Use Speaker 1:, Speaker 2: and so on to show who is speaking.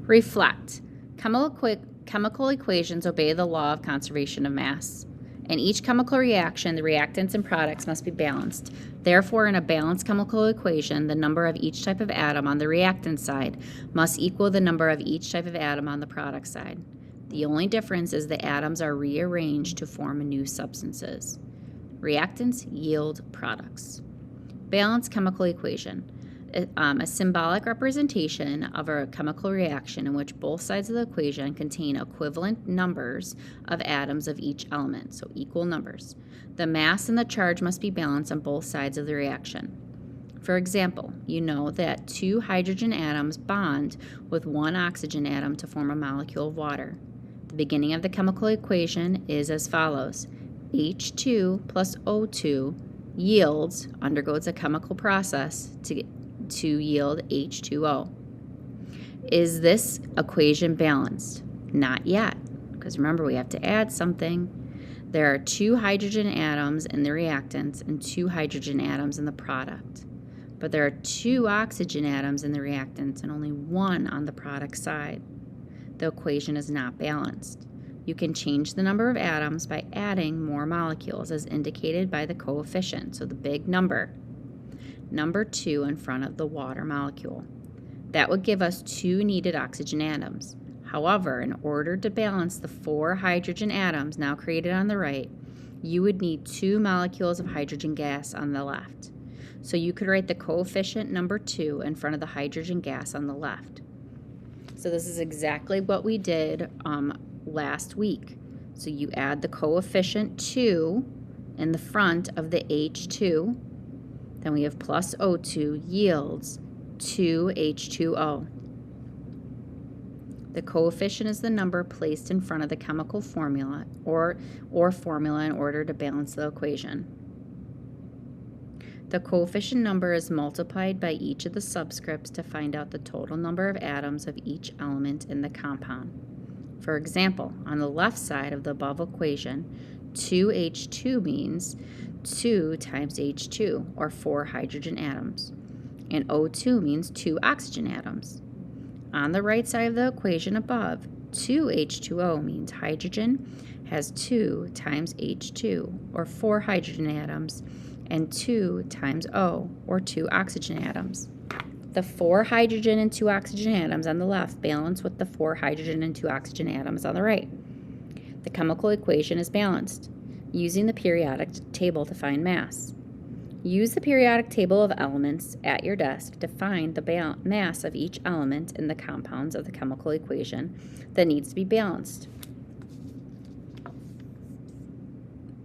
Speaker 1: Reflect. Chemical equations obey the law of conservation of mass. In each chemical reaction, the reactants and products must be balanced. Therefore, in a balanced chemical equation, the number of each type of atom on the reactant side must equal the number of each type of atom on the product side. The only difference is the atoms are rearranged to form new substances. Reactants yield products. Balanced chemical equation. A symbolic representation of a chemical reaction in which both sides of the equation contain equivalent numbers of atoms of each element, so equal numbers. The mass and the charge must be balanced on both sides of the reaction. For example, you know that 2 hydrogen atoms bond with 1 oxygen atom to form a molecule of water. The beginning of the chemical equation is as follows. H2 plus O2 undergoes a chemical process to yield H2O. Is this equation balanced? Not yet, because remember we have to add something. There are 2 hydrogen atoms in the reactants and 2 hydrogen atoms in the product. But there are 2 oxygen atoms in the reactants and only 1 on the product side. The equation is not balanced. You can change the number of atoms by adding more molecules as indicated by the coefficient, so the big number 2 in front of the water molecule. That would give us 2 needed oxygen atoms. However, in order to balance the 4 hydrogen atoms now created on the right, you would need 2 molecules of hydrogen gas on the left. So you could write the coefficient number 2 in front of the hydrogen gas on the left. So this is exactly what we did last week. So you add the coefficient 2 in the front of the H2. Then we have plus O2 yields 2H2O. The coefficient is the number placed in front of the chemical formula or formula in order to balance the equation. The coefficient number is multiplied by each of the subscripts to find out the total number of atoms of each element in the compound. For example, on the left side of the above equation, 2H2 means 2 times H2, or 4 hydrogen atoms, and O2 means 2 oxygen atoms. On the right side of the equation above, 2H2O means hydrogen has 2 times H2, or 4 hydrogen atoms, and 2 times O, or 2 oxygen atoms. The 4 hydrogen and 2 oxygen atoms on the left balance with the 4 hydrogen and 2 oxygen atoms on the right. The chemical equation is balanced. Using the periodic table to find mass. Use the periodic table of elements at your desk to find the mass of each element in the compounds of the chemical equation that needs to be balanced.